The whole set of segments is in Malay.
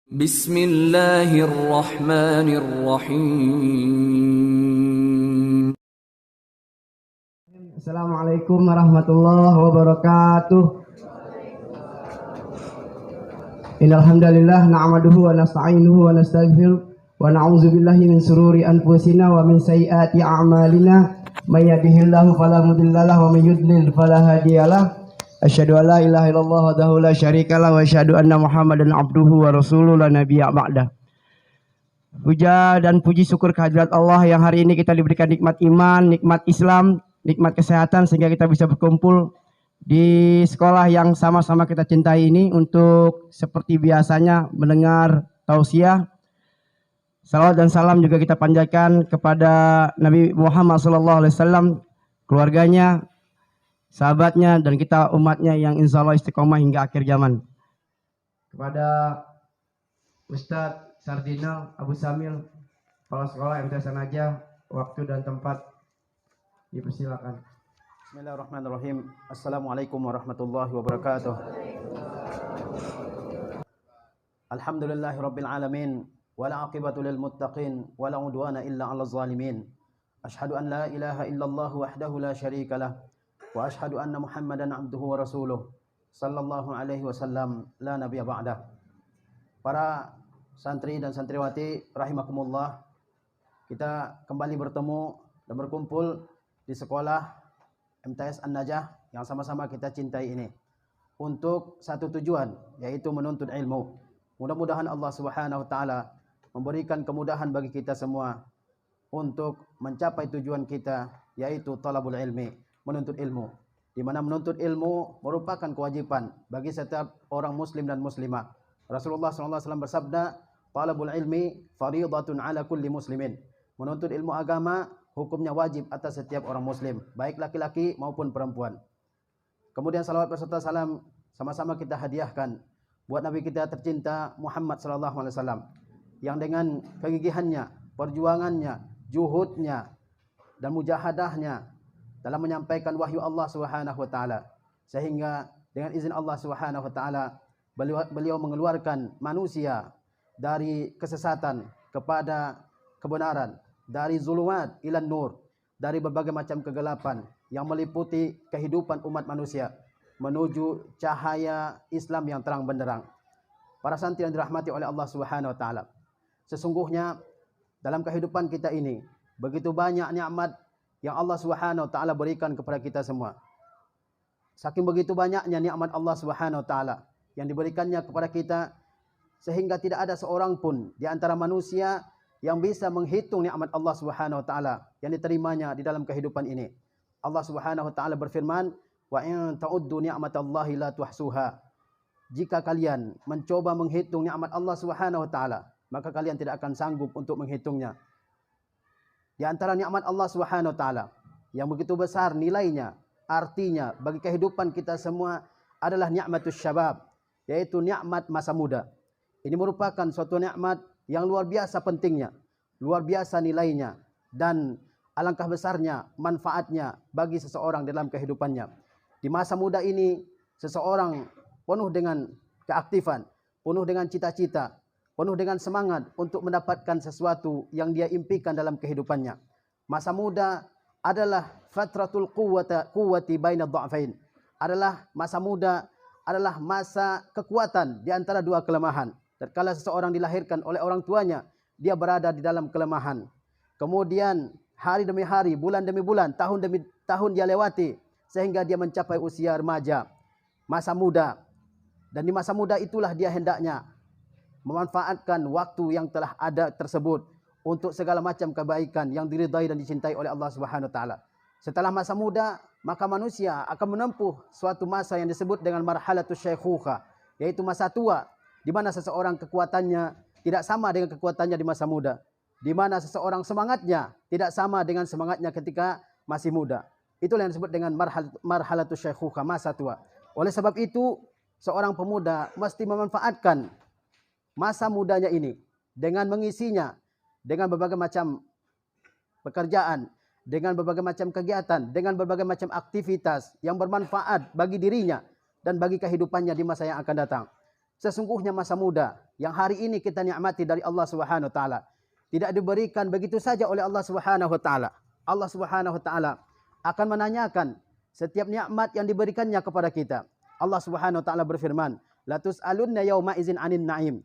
Bismillahirrahmanirrahim. Assalamualaikum warahmatullahi wabarakatuh. Innal hamdalillah na'maduhu wa nasta'inuhu wa nastaghfiruh wa na'udzu billahi min shururi anfusina wa min sayyiati a'malina. May yahdihillahu fala mudhillalah wa may yudlil fala hadiyalah. Asyhadu an la ilaha illallah wahdahu la syarikalah wa asyhadu anna Muhammadan abduhu wa rasuluhu la nabiyya ba'dah. Puja dan puji syukur kehadirat Allah yang hari ini kita diberikan nikmat iman, nikmat Islam, nikmat kesehatan sehingga kita bisa berkumpul di sekolah yang sama-sama kita cintai ini untuk seperti biasanya mendengar tausiah. Salawat dan salam juga kita panjatkan kepada Nabi Muhammad SAW, keluarganya, sahabatnya, dan kita umatnya yang insya Allah istiqomah hingga akhir zaman. Kepada Ustadz Sardinal Abu Samil, kepala sekolah MTS Sanaja, waktu dan tempat dipersilakan. Bismillahirrahmanirrahim. Assalamualaikum warahmatullahi wabarakatuh. Alhamdulillahirabbil alamin wal aqibatu lil muttaqin wala udwana illa 'alal zalimin. Asyhadu an la ilaha illallah wahdahu la syarikalah wa asyhadu anna Muhammadan abduhu wa rasuluh sallallahu alaihi wasallam la nabiyya ba'dah. Para santri dan santriwati rahimakumullah, kita kembali bertemu dan berkumpul di sekolah MTS An-Najah yang sama-sama kita cintai ini untuk satu tujuan, yaitu menuntut ilmu. Mudah-mudahan Allah Subhanahu wa taala memberikan kemudahan bagi kita semua untuk mencapai tujuan kita, yaitu talabul ilmi, menuntut ilmu. Di mana menuntut ilmu merupakan kewajiban bagi setiap orang muslim dan muslimah. Rasulullah SAW bersabda, talabul ilmi fardhatun ala kulli muslimin. Menuntut ilmu agama hukumnya wajib atas setiap orang muslim, baik laki-laki maupun perempuan. Kemudian salawat beserta salam sama-sama kita hadiahkan buat Nabi kita tercinta Muhammad SAW, yang dengan kegigihannya, perjuangannya, juhudnya, dan mujahadahnya dalam menyampaikan wahyu Allah Subhanahu wa taala, sehingga dengan izin Allah Subhanahu wa taala beliau mengeluarkan manusia dari kesesatan kepada kebenaran, dari zulumat ilan nur, dari berbagai macam kegelapan yang meliputi kehidupan umat manusia menuju cahaya Islam yang terang benderang. Para santri yang dirahmati oleh Allah Subhanahu wa taala, sesungguhnya dalam kehidupan kita ini begitu banyak nikmat yang Allah Subhanahu wa taala berikan kepada kita semua. Saking begitu banyaknya nikmat Allah Subhanahu wa taala yang diberikannya kepada kita, sehingga tidak ada seorang pun di antara manusia yang bisa menghitung nikmat Allah Subhanahu wa taala yang diterimanya di dalam kehidupan ini. Allah Subhanahu wa taala berfirman, "Wa in ta'uddu ni'matallahi la tuhsuha." Jika kalian mencoba menghitung nikmat Allah Subhanahu wa taala, maka kalian tidak akan sanggup untuk menghitungnya. Di antara nikmat Allah Subhanahu wa taala yang begitu besar nilainya, artinya bagi kehidupan kita semua adalah nikmatus syabab, yaitu nikmat masa muda. Ini merupakan suatu nikmat yang luar biasa pentingnya, luar biasa nilainya, dan alangkah besarnya manfaatnya bagi seseorang dalam kehidupannya. Di masa muda ini, seseorang penuh dengan keaktifan, penuh dengan cita-cita, penuh dengan semangat untuk mendapatkan sesuatu yang dia impikan dalam kehidupannya. Masa muda adalah fatratul quwwati bainad dha'fain. Adalah masa muda, adalah masa kekuatan di antara dua kelemahan. Tatkala seseorang dilahirkan oleh orang tuanya, dia berada di dalam kelemahan. Kemudian hari demi hari, bulan demi bulan, tahun demi tahun dia lewati sehingga dia mencapai usia remaja, masa muda. Dan di masa muda itulah dia hendaknya memanfaatkan waktu yang telah ada tersebut untuk segala macam kebaikan yang diridai dan dicintai oleh Allah Subhanahu wa taala. Setelah masa muda, maka manusia akan menempuh suatu masa yang disebut dengan marhalatus syaikhukhah, yaitu masa tua, di mana seseorang kekuatannya tidak sama dengan kekuatannya di masa muda, di mana seseorang semangatnya tidak sama dengan semangatnya ketika masih muda. Itulah yang disebut dengan marhalatus syaikhukhah, masa tua. Oleh sebab itu, seorang pemuda mesti memanfaatkan masa mudanya ini dengan mengisinya dengan berbagai macam pekerjaan, dengan berbagai macam kegiatan, dengan berbagai macam aktivitas yang bermanfaat bagi dirinya dan bagi kehidupannya di masa yang akan datang. Sesungguhnya masa muda yang hari ini kita nikmati dari Allah Subhanahu wa taala tidak diberikan begitu saja oleh Allah Subhanahu wa taala. Allah Subhanahu wa taala akan menanyakan setiap nikmat yang diberikannya kepada kita. Allah Subhanahu wa taala berfirman, "La tus'alunna yauma idzin 'anin na'im."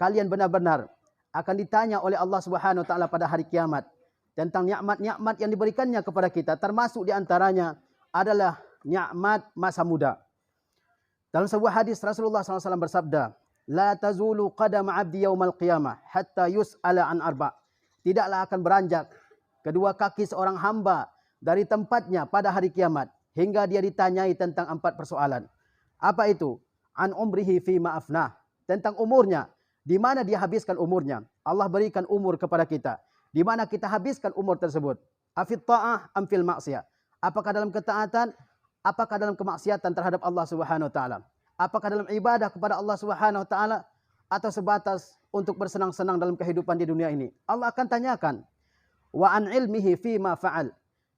Kalian benar-benar akan ditanya oleh Allah Subhanahu wa taala pada hari kiamat tentang nikmat-nikmat yang diberikannya kepada kita, termasuk di antaranya adalah nikmat masa muda. Dalam sebuah hadis Rasulullah SAW bersabda, "La tazulu qadama 'abdi yaumal qiyamah hatta yus'ala an arba'." Tidaklah akan beranjak kedua kaki seorang hamba dari tempatnya pada hari kiamat hingga dia ditanyai tentang 4 persoalan. Apa itu? An umrihi fi ma afnah, tentang umurnya, di mana dia habiskan umurnya. Allah berikan umur kepada kita, di mana kita habiskan umur tersebut. Afit ta'ah am fil maksiyah. Apakah dalam ketaatan, apakah dalam kemaksiatan terhadap Allah Subhanahu wa taala? Apakah dalam ibadah kepada Allah Subhanahu wa taala atau sebatas untuk bersenang-senang dalam kehidupan di dunia ini? Allah akan tanyakan. Wa an ilmihi fi ma fa'al.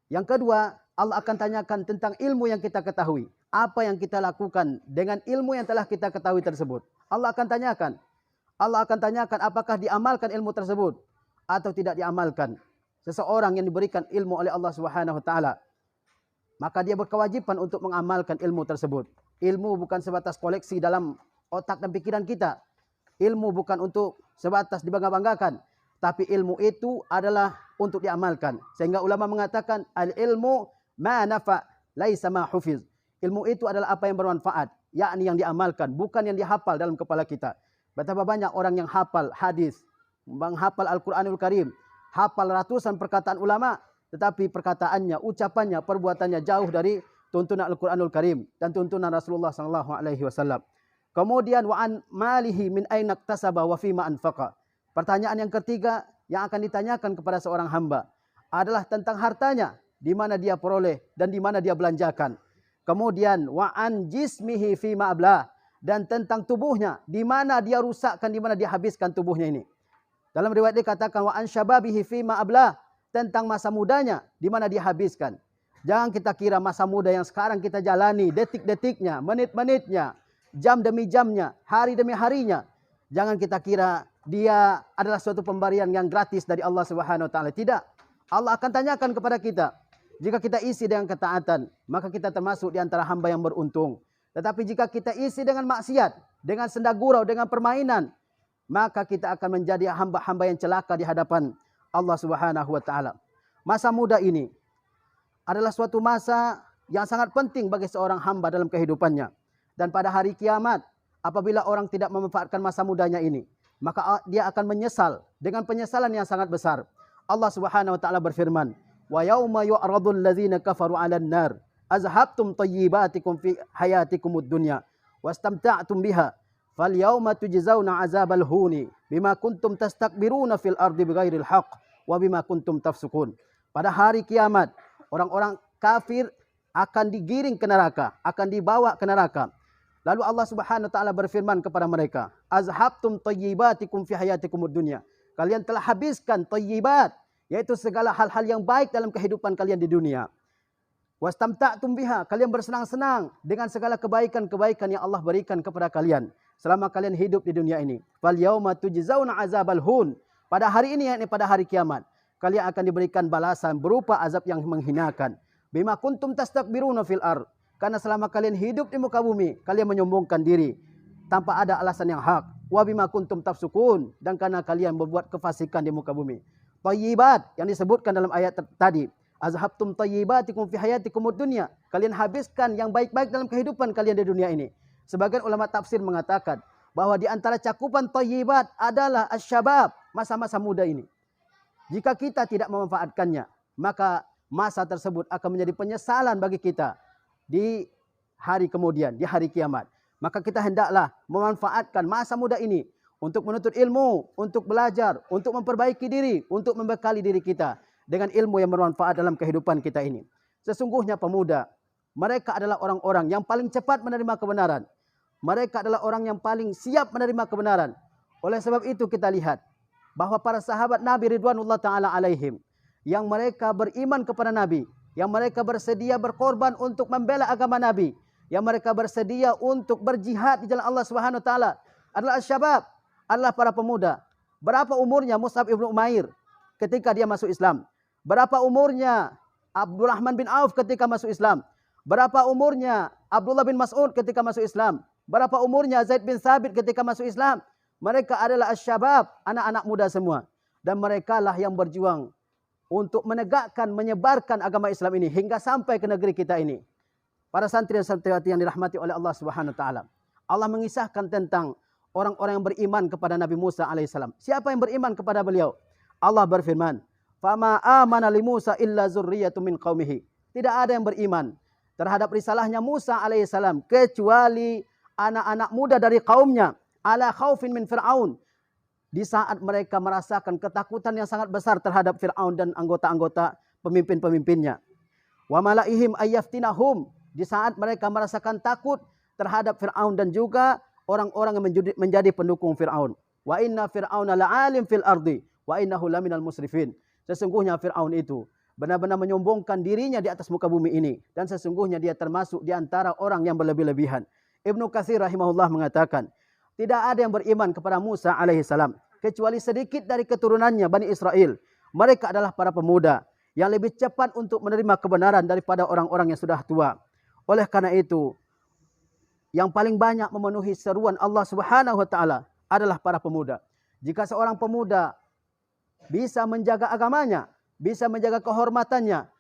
Yang kedua, Allah akan tanyakan tentang ilmu yang kita ketahui. Apa yang kita lakukan dengan ilmu yang telah kita ketahui tersebut? Allah akan tanyakan. Allah akan tanyakan apakah diamalkan ilmu tersebut atau tidak diamalkan. Seseorang yang diberikan ilmu oleh Allah Subhanahu wa taala, maka dia berkewajiban untuk mengamalkan ilmu tersebut. Ilmu bukan sebatas koleksi dalam otak dan pikiran kita. Ilmu bukan untuk sebatas dibangga-banggakan, tapi ilmu itu adalah untuk diamalkan. Sehingga ulama mengatakan al-ilmu ma nafa laisa ma hufiz. Ilmu itu adalah apa yang bermanfaat, yakni yang diamalkan, bukan yang dihafal dalam kepala kita. Betapa banyak orang yang hafal hadis, menghafal Al-Qur'anul Karim, hafal ratusan perkataan ulama, tetapi perkataannya, ucapannya, perbuatannya jauh dari tuntunan Al-Qur'anul Karim dan tuntunan Rasulullah SAW. Kemudian wa an malihi min aina iktasaba wa fima anfaqa. Pertanyaan yang ketiga yang akan ditanyakan kepada seorang hamba adalah tentang hartanya, di mana dia peroleh dan di mana dia belanjakan. Kemudian wa an jismihi fima ablah, dan tentang tubuhnya, di mana dia rusakkan, di mana dia habiskan tubuhnya ini. Dalam riwayat dikatakan wa an syababihi fima ablah, tentang masa mudanya, di mana dia habiskan. Jangan kita kira masa muda yang sekarang kita jalani, detik-detiknya, menit-menitnya, jam demi jamnya, hari demi harinya. Jangan kita kira dia adalah suatu pemberian yang gratis dari Allah Subhanahu wa taala. Tidak. Allah akan tanyakan kepada kita. Jika kita isi dengan ketaatan, maka kita termasuk di antara hamba yang beruntung. Tetapi jika kita isi dengan maksiat, dengan senda gurau, dengan permainan, maka kita akan menjadi hamba-hamba yang celaka di hadapan Allah Subhanahu wa taala. Masa muda ini adalah suatu masa yang sangat penting bagi seorang hamba dalam kehidupannya. Dan pada hari kiamat, apabila orang tidak memanfaatkan masa mudanya ini, maka dia akan menyesal dengan penyesalan yang sangat besar. Allah Subhanahu wa taala berfirman, "Wa yauma yu'radul ladzina kafaru 'alan nar, azhabtum thayyibatikum fi hayatikumud dunya, wastamta'tum biha, fal yauma tujzauna 'adzabal huni bima kuntum tastakbiruna fil ardi bighairil haqq wa bima kuntum tafsukun." Pada hari kiamat, orang-orang kafir akan digiring ke neraka, akan dibawa ke neraka. Lalu Allah Subhanahu wa taala berfirman kepada mereka, "Azhabtum thayyibatikum fi hayatikumud dunya." Kalian telah habiskan thayyibat, yaitu segala hal-hal yang baik dalam kehidupan kalian di dunia. Wastamta'tum biha, kalian bersenang-senang dengan segala kebaikan-kebaikan yang Allah berikan kepada kalian selama kalian hidup di dunia ini. Fal yauma tujzauna 'adzabal hun. Pada hari ini, yakni pada hari kiamat, kalian akan diberikan balasan berupa azab yang menghinakan. Bima kuntum tastakbiruna fil ard. Karena selama kalian hidup di muka bumi, kalian menyombongkan diri tanpa ada alasan yang hak. Wa bima kuntum tafsukun, dan karena kalian berbuat kefasikan di muka bumi. Thayyibat yang disebutkan dalam ayat tadi, azhabtum thayyibatikum fi hayatikumud dunya. Kalian habiskan yang baik-baik dalam kehidupan kalian di dunia ini. Sebagian ulama tafsir mengatakan bahwa di antara cakupan thayyibat adalah asyabab, masa-masa muda ini. Jika kita tidak memanfaatkannya, maka masa tersebut akan menjadi penyesalan bagi kita di hari kemudian, di hari kiamat. Maka kita hendaklah memanfaatkan masa muda ini untuk menuntut ilmu, untuk belajar, untuk memperbaiki diri, untuk membekali diri kita dengan ilmu yang bermanfaat dalam kehidupan kita ini. Sesungguhnya pemuda, mereka adalah orang-orang yang paling cepat menerima kebenaran. Mereka adalah orang yang paling siap menerima kebenaran. Oleh sebab itu kita lihat bahwa para sahabat Nabi Ridwanullah Ta'ala alaihim, yang mereka beriman kepada Nabi, yang mereka bersedia berkorban untuk membela agama Nabi, yang mereka bersedia untuk berjihad di jalan Allah Subhanahu wa taala, adalah asyabab, adalah para pemuda. Berapa umurnya Mus'ab ibn Umair ketika dia masuk Islam? Berapa umurnya Abdurrahman bin Auf ketika masuk Islam? Berapa umurnya Abdullah bin Mas'ud ketika masuk Islam? Berapa umurnya Zaid bin Thabit ketika masuk Islam? Mereka adalah asyabab, anak-anak muda semua. Dan mereka lah yang berjuang untuk menegakkan, menyebarkan agama Islam ini hingga sampai ke negeri kita ini. Para santri dan santriwati yang dirahmati oleh Allah Subhanahu wa taala. Allah mengisahkan tentang orang-orang yang beriman kepada Nabi Musa alaihissalam. Siapa yang beriman kepada beliau? Allah berfirman, "Fama amana li Musa illa zurriyyatun min qaumihi." Tidak ada yang beriman terhadap risalahnya Musa alaihissalam kecuali anak-anak muda dari kaumnya, ala khaufin min Fir'aun. Di saat mereka merasakan ketakutan yang sangat besar terhadap Fir'aun dan anggota-anggota pemimpin-pemimpinnya. Wa malaihim ayyaftinahum. Di saat mereka merasakan takut terhadap Fir'aun dan juga orang-orang yang menjadi pendukung Fir'aun. Wa inna Fir'auna la'alim fil ardi wa innahu laminal musrifin. Sesungguhnya Fir'aun itu benar-benar menyombongkan dirinya di atas muka bumi ini. Dan sesungguhnya dia termasuk di antara orang yang berlebih-lebihan. Ibnu Katsir rahimahullah mengatakan, tidak ada yang beriman kepada Musa alaihissalam kecuali sedikit dari keturunannya Bani Israel. Mereka adalah para pemuda yang lebih cepat untuk menerima kebenaran daripada orang-orang yang sudah tua. Oleh karena itu, yang paling banyak memenuhi seruan Allah Subhanahu wa taala adalah para pemuda. Jika seorang pemuda bisa menjaga agamanya, bisa menjaga kehormatannya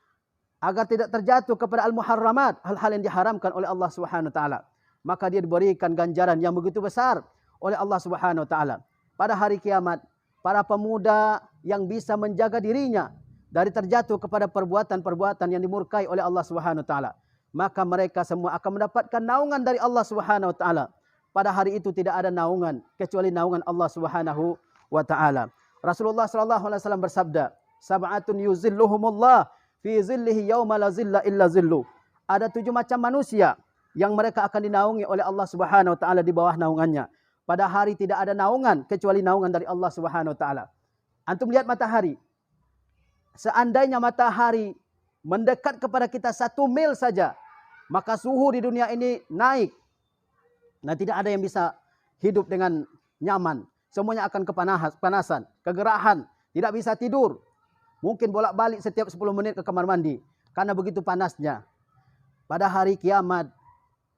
agar tidak terjatuh kepada al-muharramat, hal-hal yang diharamkan oleh Allah Subhanahu wa taala, maka dia diberikan ganjaran yang begitu besar oleh Allah Subhanahu wa taala. Pada hari kiamat, para pemuda yang bisa menjaga dirinya dari terjatuh kepada perbuatan-perbuatan yang dimurkai oleh Allah Subhanahu wa taala, maka mereka semua akan mendapatkan naungan dari Allah Subhanahu wa taala. Pada hari itu tidak ada naungan kecuali naungan Allah Subhanahu wa taala. Rasulullah sallallahu alaihi wasallam bersabda, "Sab'atun yuzilluhumullah fi zillihi yauma la zilla illa zillu." Ada 7 macam manusia yang mereka akan dinaungi oleh Allah Subhanahu wa taala di bawah naungannya. Pada hari tidak ada naungan kecuali naungan dari Allah Subhanahu wa taala. Antum lihat matahari. Seandainya matahari mendekat kepada kita 1 mil saja, maka suhu di dunia ini naik. Nah, tidak ada yang bisa hidup dengan nyaman. Semuanya akan kepanasan, kegerahan, tidak bisa tidur. Mungkin bolak-balik setiap 10 menit ke kamar mandi karena begitu panasnya. Pada hari kiamat,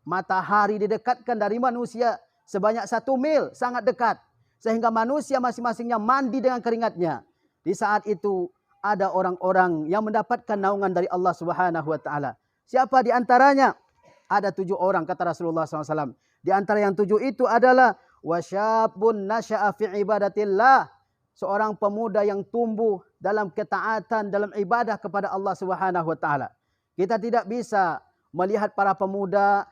matahari didekatkan dari manusia sebanyak 1 mil, sangat dekat. Sehingga manusia masing-masingnya mandi dengan keringatnya. Di saat itu ada orang-orang yang mendapatkan naungan dari Allah Subhanahu wa taala. Siapa di antaranya? Ada 7 orang kata Rasulullah SAW. Di antara yang 7 itu adalah wasyabun nasya'a fi ibadatillah. Seorang pemuda yang tumbuh dalam ketaatan, dalam ibadah kepada Allah Subhanahu wa taala. Kita tidak bisa melihat para pemuda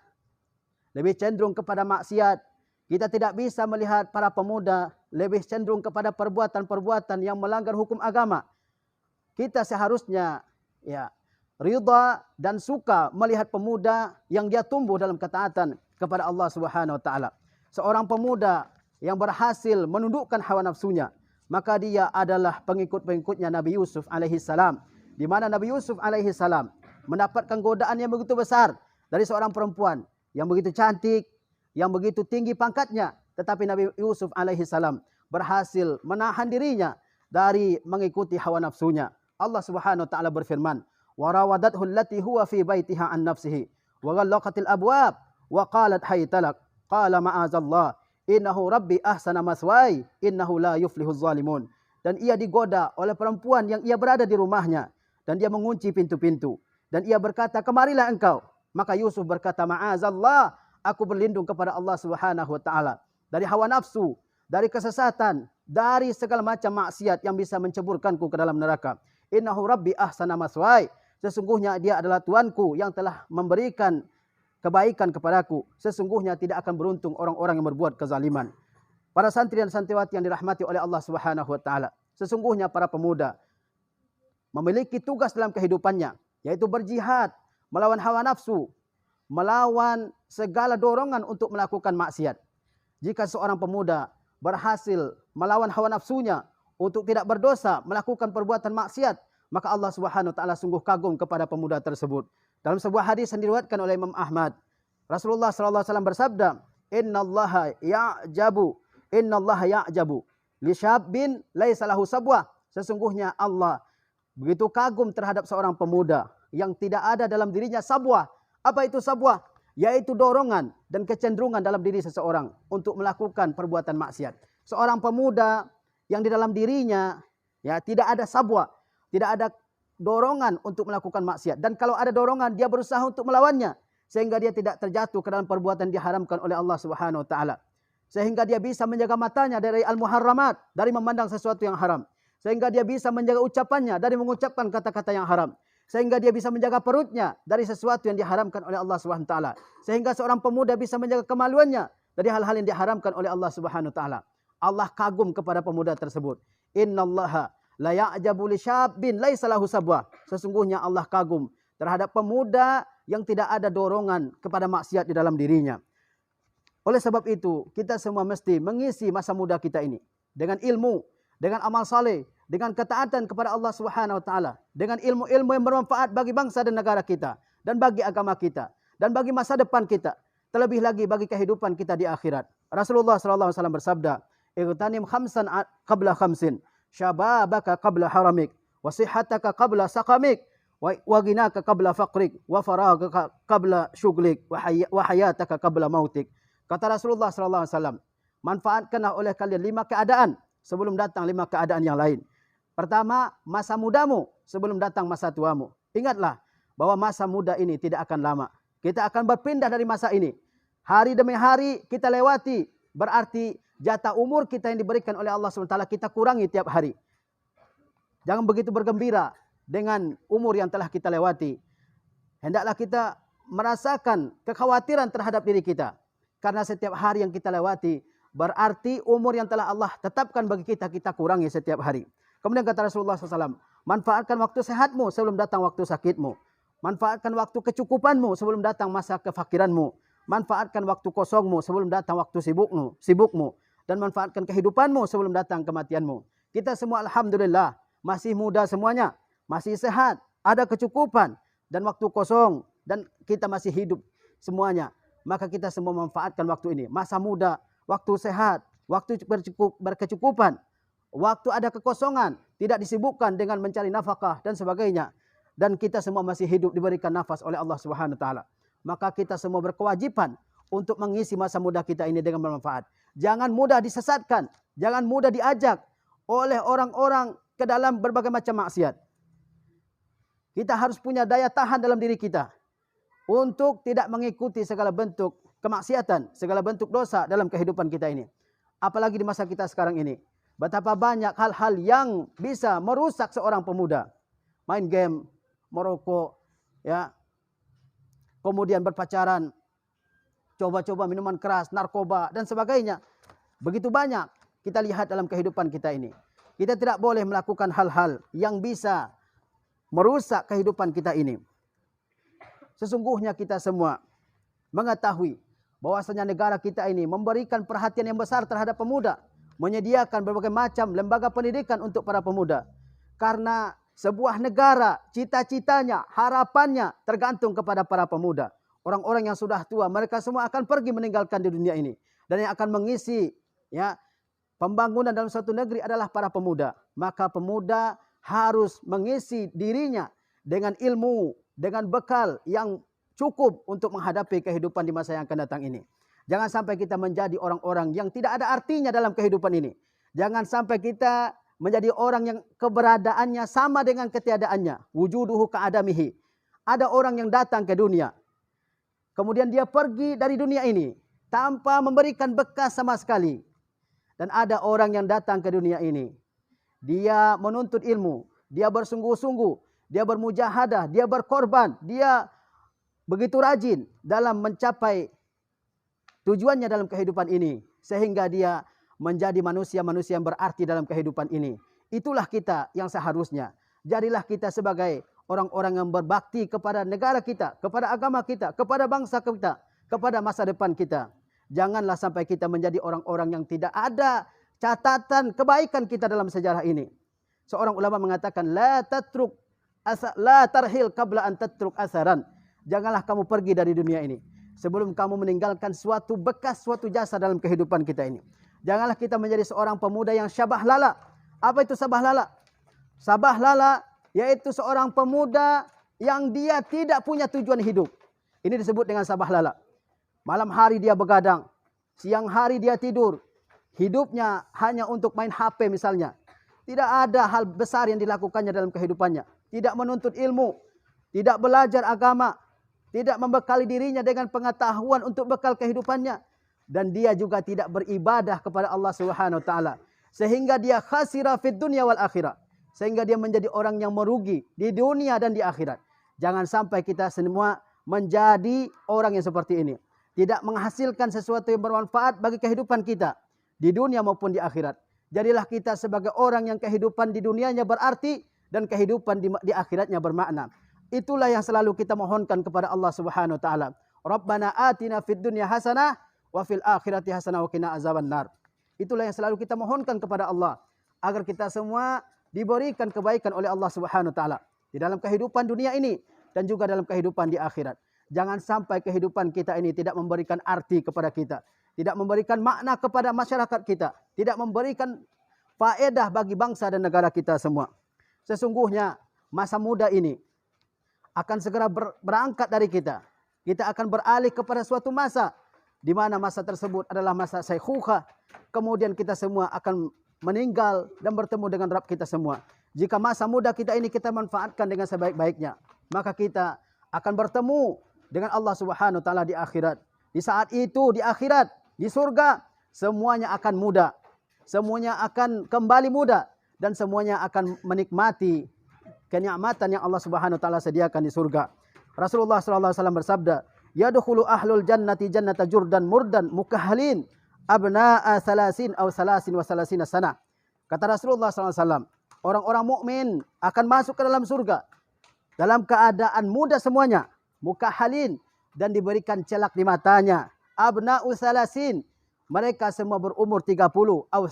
lebih cenderung kepada maksiat. Kita tidak bisa melihat para pemuda lebih cenderung kepada perbuatan-perbuatan yang melanggar hukum agama. Kita seharusnya ridha dan suka melihat pemuda yang dia tumbuh dalam ketaatan kepada Allah Subhanahu wa taala. Seorang pemuda yang berhasil menundukkan hawa nafsunya, maka dia adalah pengikut-pengikutnya Nabi Yusuf alaihi salam. Di mana Nabi Yusuf alaihi salam mendapatkan godaan yang begitu besar dari seorang perempuan yang begitu cantik, yang begitu tinggi pangkatnya, tetapi Nabi Yusuf alaihi salam berhasil menahan dirinya dari mengikuti hawa nafsunya. Allah Subhanahu wa taala berfirman, "Wa rawadathu allati huwa fi baitiha an nafsihi wa ghallaqatil abwab wa qalat haytalak qala ma'azallah innahu rabbi ahsana maswai innahu la yuflihuz zalimun." Dan ia digoda oleh perempuan yang ia berada di rumahnya dan dia mengunci pintu-pintu dan ia berkata, "Kemarilah engkau." Maka Yusuf berkata, "Ma'azallah, aku berlindung kepada Allah Subhanahu wa taala dari hawa nafsu, dari kesesatan, dari segala macam maksiat yang bisa menceburkanku ke dalam neraka. Innahu rabbi ahsana maswai." Sesungguhnya dia adalah Tuanku yang telah memberikan kebaikan kepadaku. Sesungguhnya tidak akan beruntung orang-orang yang berbuat kezaliman. Para santri dan santriwati yang dirahmati oleh Allah Subhanahu wa taala, sesungguhnya para pemuda memiliki tugas dalam kehidupannya, yaitu berjihad melawan hawa nafsu, melawan segala dorongan untuk melakukan maksiat. Jika seorang pemuda berhasil melawan hawa nafsunya untuk tidak berdosa, melakukan perbuatan maksiat, maka Allah Subhanahu wa taala sungguh kagum kepada pemuda tersebut. Dalam sebuah hadis yang diriwayatkan oleh Imam Ahmad, Rasulullah sallallahu alaihi wasallam bersabda, innallaha ya'jabu li syabbin laisa lahu sabwah. Sesungguhnya Allah begitu kagum terhadap seorang pemuda yang tidak ada dalam dirinya sabwah. Apa itu sabwah? Yaitu dorongan dan kecenderungan dalam diri seseorang untuk melakukan perbuatan maksiat. Seorang pemuda yang di dalam dirinya ya tidak ada sabwah, tidak ada dorongan untuk melakukan maksiat, dan kalau ada dorongan dia berusaha untuk melawannya sehingga dia tidak terjatuh ke dalam perbuatan diharamkan oleh Allah Subhanahu wa taala. Sehingga dia bisa menjaga matanya dari al-muharramat, dari memandang sesuatu yang haram. Sehingga dia bisa menjaga ucapannya dari mengucapkan kata-kata yang haram. Sehingga dia bisa menjaga perutnya dari sesuatu yang diharamkan oleh Allah Subhanahu wa taala. Sehingga seorang pemuda bisa menjaga kemaluannya dari hal-hal yang diharamkan oleh Allah Subhanahu wa taala. Allah kagum kepada pemuda tersebut. Innallaha la ya'jabu li syabbin laisa lahu sabwah. Sesungguhnya Allah kagum terhadap pemuda yang tidak ada dorongan kepada maksiat di dalam dirinya. Oleh sebab itu, kita semua mesti mengisi masa muda kita ini dengan ilmu, dengan amal saleh, dengan ketaatan kepada Allah Subhanahu wa taala, dengan ilmu-ilmu yang bermanfaat bagi bangsa dan negara kita, dan bagi agama kita, dan bagi masa depan kita, terlebih lagi bagi kehidupan kita di akhirat. Rasulullah sallallahu alaihi wasallam bersabda, "Ightanim khamsan qabla khamsin, syababaka qabla haramik, wa sihhataka qabla saqamik, wa ghinaka qabla faqrik, wa faragaka qabla syughlik, wa hayataka qabla mautik." Kata Rasulullah sallallahu alaihi wasallam, manfaatkanlah oleh kalian 5 keadaan sebelum datang 5 keadaan yang lain. Pertama, masa mudamu sebelum datang masa tuamu. Ingatlah bahwa masa muda ini tidak akan lama. Kita akan berpindah dari masa ini. Hari demi hari kita lewati, berarti jatah umur kita yang diberikan oleh Allah SWT kita kurangi tiap hari. Jangan begitu bergembira dengan umur yang telah kita lewati. Hendaklah kita merasakan kekhawatiran terhadap diri kita. Karena setiap hari yang kita lewati, berarti umur yang telah Allah tetapkan bagi kita, kita kurangi setiap hari. Kemudian kata Rasulullah SAW, manfaatkan waktu sehatmu sebelum datang waktu sakitmu. Manfaatkan waktu kecukupanmu sebelum datang masa kefakiranmu. Manfaatkan waktu kosongmu sebelum datang waktu sibukmu. Dan manfaatkan kehidupanmu sebelum datang kematianmu. Kita semua alhamdulillah masih muda semuanya, masih sehat, ada kecukupan dan waktu kosong, dan kita masih hidup semuanya. Maka kita semua manfaatkan waktu ini. Masa muda, waktu sehat, waktu berkecukupan, waktu ada kekosongan, tidak disibukkan dengan mencari nafkah dan sebagainya. Dan kita semua masih hidup diberikan nafas oleh Allah Subhanahu wa taala. Maka kita semua berkewajiban untuk mengisi masa muda kita ini dengan bermanfaat. Jangan mudah disesatkan, jangan mudah diajak oleh orang-orang ke dalam berbagai macam maksiat. Kita harus punya daya tahan dalam diri kita untuk tidak mengikuti segala bentuk kemaksiatan, segala bentuk dosa dalam kehidupan kita ini. Apalagi di masa kita sekarang ini. Betapa banyak hal-hal yang bisa merusak seorang pemuda. Main game, merokok, ya, kemudian berpacaran, coba-coba minuman keras, narkoba, dan sebagainya. Begitu banyak kita lihat dalam kehidupan kita ini. Kita tidak boleh melakukan hal-hal yang bisa merusak kehidupan kita ini. Sesungguhnya kita semua mengetahui bahwasanya negara kita ini memberikan perhatian yang besar terhadap pemuda, menyediakan berbagai macam lembaga pendidikan untuk para pemuda. Karena sebuah negara, cita-citanya, harapannya tergantung kepada para pemuda. Orang-orang yang sudah tua, mereka semua akan pergi meninggalkan di dunia ini. Dan yang akan mengisi ya pembangunan dalam suatu negeri adalah para pemuda. Maka pemuda harus mengisi dirinya dengan ilmu, dengan bekal yang cukup untuk menghadapi kehidupan di masa yang akan datang ini. Jangan sampai kita menjadi orang-orang yang tidak ada artinya dalam kehidupan ini. Jangan sampai kita menjadi orang yang keberadaannya sama dengan ketiadaannya. Wujuduhu ka'adamihi. Ada orang yang datang ke dunia, kemudian dia pergi dari dunia ini tanpa memberikan bekas sama sekali. Dan ada orang yang datang ke dunia ini, dia menuntut ilmu, dia bersungguh-sungguh, dia bermujahadah, dia berkorban, dia begitu rajin dalam mencapai tujuannya dalam kehidupan ini. Sehingga dia menjadi manusia-manusia yang berarti dalam kehidupan ini. Itulah kita yang seharusnya. Jadilah kita sebagai orang-orang yang berbakti kepada negara kita, kepada agama kita, kepada bangsa kita, kepada masa depan kita. Janganlah sampai kita menjadi orang-orang yang tidak ada catatan kebaikan kita dalam sejarah ini. Seorang ulama mengatakan, la tarhil qabla an tatruk asaran. Janganlah kamu pergi dari dunia ini. sebelum kamu meninggalkan suatu bekas, suatu jasa dalam kehidupan kita ini. Janganlah kita menjadi seorang pemuda yang syabah lala. Apa itu sabah lala? Sabah lala yaitu seorang pemuda yang dia tidak punya tujuan hidup. Ini disebut dengan sabah lala. Malam hari dia begadang, siang hari dia tidur. Hidupnya hanya untuk main HP misalnya. Tidak ada hal besar yang dilakukannya dalam kehidupannya. Tidak menuntut ilmu, tidak belajar agama, tidak membekali dirinya dengan pengetahuan untuk bekal kehidupannya. Dan dia juga tidak beribadah kepada Allah Subhanahu wa taala. Sehingga dia khasira fid dunya wal akhirah. Sehingga dia menjadi orang yang merugi di dunia dan di akhirat. Jangan sampai kita semua menjadi orang yang seperti ini. Tidak menghasilkan sesuatu yang bermanfaat bagi kehidupan kita di dunia maupun di akhirat. Jadilah kita sebagai orang yang kehidupan di dunianya berarti dan kehidupan di akhiratnya bermakna. Itulah yang selalu kita mohonkan kepada Allah Subhanahu wa taala. Rabbana atina fid dunya hasanah wa fil akhirati hasanah wa qina azabannar. Itulah yang selalu kita mohonkan kepada Allah agar kita semua diberikan kebaikan oleh Allah Subhanahu wa taala di dalam kehidupan dunia ini dan juga dalam kehidupan di akhirat. Jangan sampai kehidupan kita ini tidak memberikan arti kepada kita, tidak memberikan makna kepada masyarakat kita, tidak memberikan faedah bagi bangsa dan negara kita semua. Sesungguhnya masa muda ini akan segera berangkat dari kita. Kita akan beralih kepada suatu masa di mana masa tersebut adalah masa syaikhukhah. Kemudian kita semua akan meninggal dan bertemu dengan Rabb kita semua. Jika masa muda kita ini kita manfaatkan dengan sebaik-baiknya, maka kita akan bertemu dengan Allah Subhanahu wa taala di akhirat. Di saat itu di akhirat, di surga, semuanya akan muda. Semuanya akan kembali muda dan semuanya akan menikmati kenikmatan yang Allah Subhanahu wa taala sediakan di surga. Rasulullah sallallahu alaihi wasallam bersabda, "Yadkhulu ahlul jannati jannata jurdan murdan mukahhalin abna'a salasin aw salasin wa salasina sana." Kata Rasulullah sallallahu alaihi wasallam, orang-orang mukmin akan masuk ke dalam surga dalam keadaan muda semuanya, mukahhalin, dan diberikan celak di matanya. Abna'u salasin, mereka semua berumur 30, aw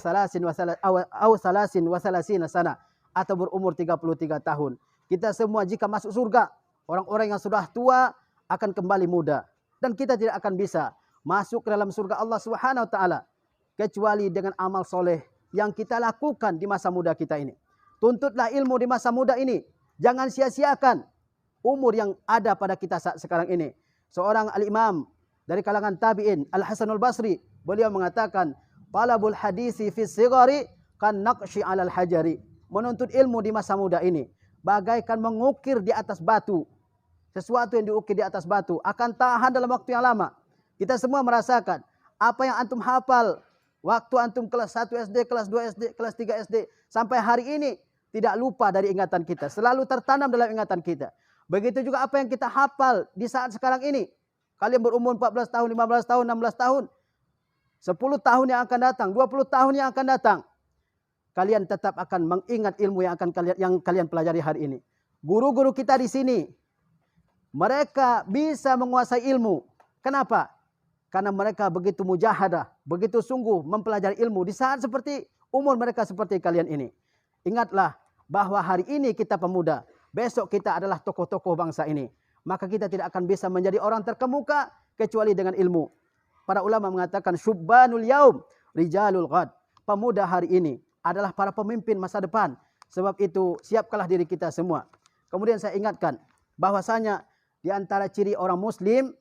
salasin wa salasina sana, atau berumur 33 tahun. Kita semua jika masuk surga, orang-orang yang sudah tua akan kembali muda. Dan kita tidak akan bisa masuk ke dalam surga Allah Subhanahu wa taala kecuali dengan amal soleh yang kita lakukan di masa muda kita ini. Tuntutlah ilmu di masa muda ini. Jangan sia-siakan umur yang ada pada kita saat sekarang ini. Seorang al-imam dari kalangan tabi'in, Al-Hasanul Basri, beliau mengatakan, "Talabul hadisi fi sigari kan naqshi 'alal hajari." Menuntut ilmu di masa muda ini bagaikan mengukir di atas batu. Sesuatu yang diukir di atas batu akan tahan dalam waktu yang lama. Kita semua merasakan apa yang antum hafal waktu antum kelas 1 SD, kelas 2 SD, kelas 3 SD sampai hari ini tidak lupa dari ingatan kita, selalu tertanam dalam ingatan kita. Begitu juga apa yang kita hafal di saat sekarang ini. Kalian berumur 14 tahun, 15 tahun, 16 tahun, 10 tahun yang akan datang, 20 tahun yang akan datang, kalian tetap akan mengingat ilmu yang kalian pelajari hari ini. Guru-guru kita di sini, mereka bisa menguasai ilmu. Kenapa? Karena mereka begitu mujahadah, begitu sungguh mempelajari ilmu di saat seperti umur mereka seperti kalian ini. Ingatlah bahwa hari ini kita pemuda, besok kita adalah tokoh-tokoh bangsa ini. Maka kita tidak akan bisa menjadi orang terkemuka kecuali dengan ilmu. Para ulama mengatakan syubbanul yaum rijalul ghad. Pemuda hari ini adalah para pemimpin masa depan. Sebab itu siapkanlah diri kita semua. Kemudian saya ingatkan bahwasanya di antara ciri orang muslim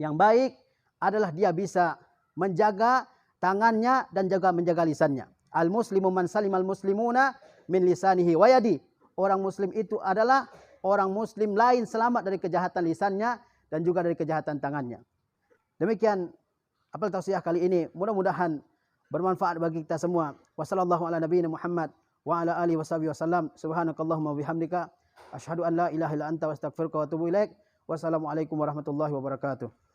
yang baik adalah dia bisa menjaga tangannya dan juga menjaga lisannya. Al-muslimu man salimal muslimuna min lisanihi wa yadi. Orang muslim itu adalah orang muslim lain selamat dari kejahatan lisannya dan juga dari kejahatan tangannya. Demikian apel tausiah kali ini. Mudah-mudahan bermanfaat bagi kita semua. Wassallallahu ala nabiyina Muhammad wa ala alihi washabihi wasallam. Subhanakallahumma bihamdika asyhadu an la ilaha illa anta wa astaghfiruka wa atubu ilaik. Wassalamualaikum warahmatullahi wabarakatuh.